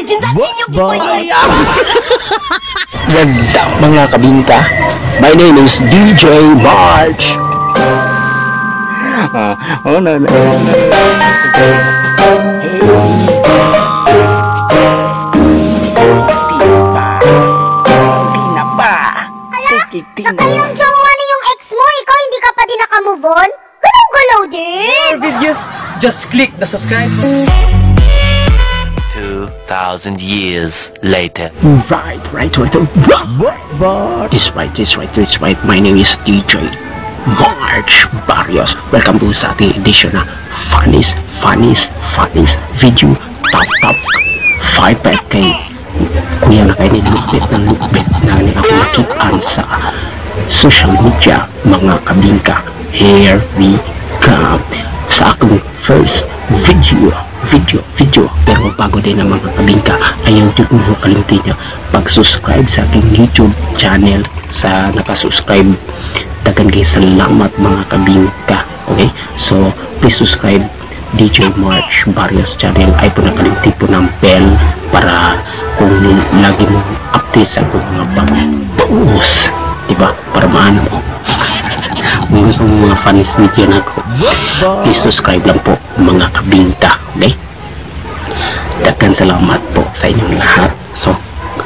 cinta-cinta ninyo gipoy. What's up mga kabinta? My name is DJ March. Oh no. Nakayong jowa na yung ex mo, ikaw hindi ka pa din nakamove on? Galaw-galaw din! More videos, just click the subscribe. 2,000 years later. Right. This right. My name is DJ March Barrios. Welcome to sa ating edition na funniest video top 5k. Kuya na kayo nilupit na ako nakitaan sa social media mga kabingka. Here we come sa akong first video. Pero bago din ang mga kabingka, ayaw din mo kalimutan nyo pag-subscribe sa aking YouTube channel. Sa nakasubscribe, dagan kayo salamat mga kabingka. Okay, so please subscribe DJ March Barrios channel. Ay po nakalimutan po ng bell para kung lagi mo update sa akong mga pag-post, diba? Para maano mo kung gusto mo mga funny video na ako, please subscribe lang po mga kabinta. Okay, dagan salamat po sa inyong lahat. So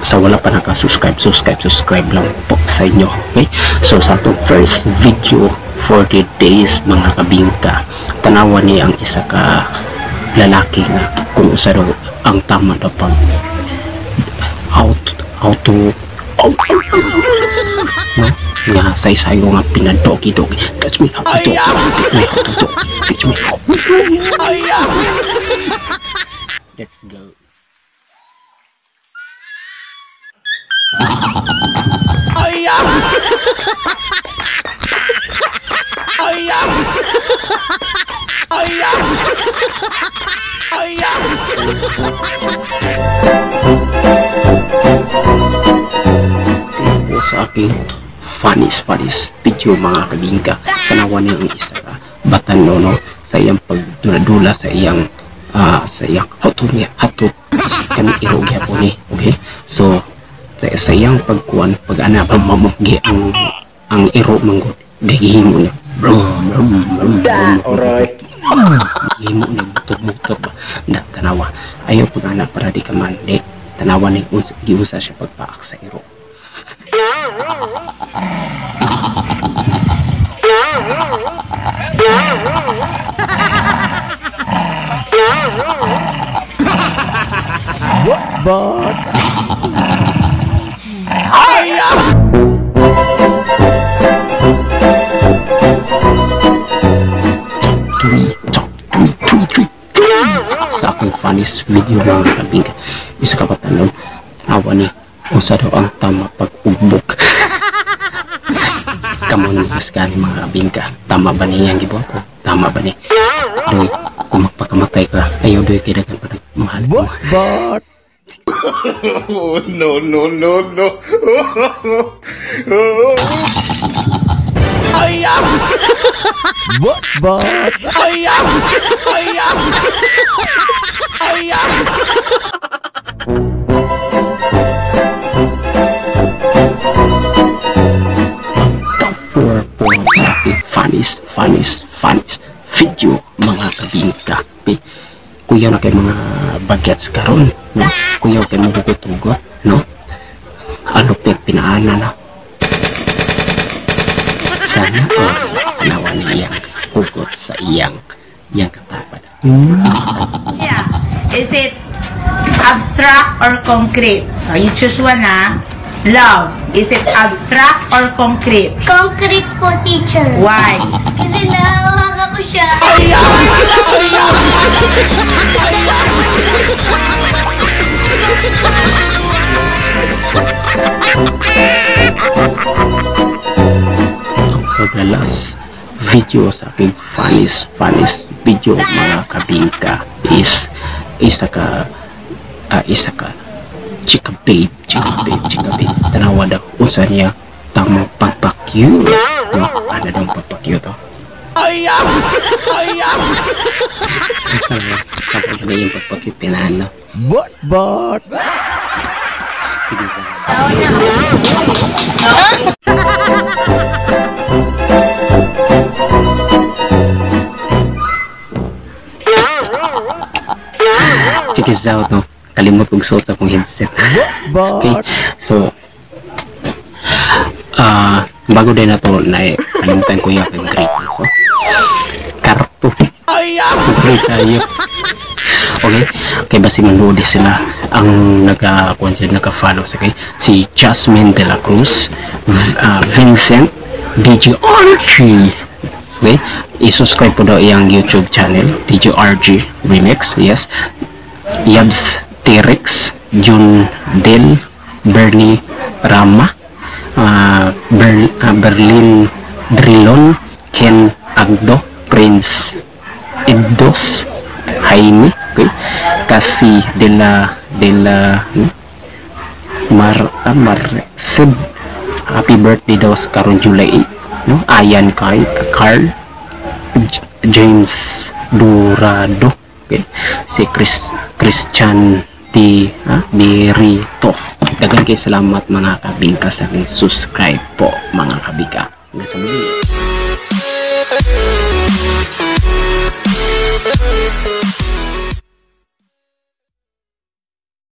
sa wala pa nakasubscribe, subscribe lang po sa inyo. Okay, so sa itong first video for the days mga kabinta, tanawan niya ang isa ka lalaki nga kung usa daw ang tama daw pang how to no? Nga say-sayo nga pinadogi-dogi. Touch me how to do, teach me how. Let's go. Sa aking funniest video mga kabingka, tanawan niyo ang isa ka batan no sa iyang pagdula sa iyang hatot kami irog po ni. Okay, so sa iyang pagkuan pag-ana mamuggi ang iro manggod gahimo niya gahimo niya butog na tanawa ayaw pag-ana para di ka mandi. Tanawan ni giusa siya pagpaak sa iro. But sa akong funniest video mga kabingka, isa ka pa tanong tanawa ni usa daw ang tama pag-ubok. Kamon mas gani mga kabingka, tama ba niya ang gibuhat? Tama ba ni? Doy, kung magpakamatay ka, ayaw doy kailangan pa rin mahal mo. But no. funniest video mga kabingka. Kuya na kay mga bagets karon, no? Kuya kay mga bugot-ugot, no? Ano pinaana na sana nawan niyang hugot sa iyang katapad. Yeah. Is it abstract or concrete? So you choose one na. Love. Is it abstract or concrete? Concrete po, teacher. Why? Kasi nahahaga ko siya. For the last video sa aking funniest video mga kabingka is isa ka chika babe tanawa daw unsa niya tamang pagpakyu, no? Ano daw pagpakyu to? May yung pagpakipinahan, no? But. Check this out, no? Kalimot kong suot akong headset. Okay, so bago din na to na kalimutan ko yung aking grade. So, karto. Okay, tayo. Okay, basi manuodi sila ang naka-follow sa kay si Jasmine de la Cruz, Vincent, DJ RG. Okay, i-subscribe po daw iyang YouTube channel, DJ RG Remix, yes. Yabs T-Rex, Jun Del, Bernie Rama, Berlin Drillon, Ken Agdo, Prince Eddos, Jaime, okay, Kasi de la Seb, happy birthday daw karon July 8, no? Ayan kay Carl, James Durado, okay, si Christian di Rito. Daghang kay salamat mga kabika sa aking subscribe po mga kabika. Hanggang sa muli.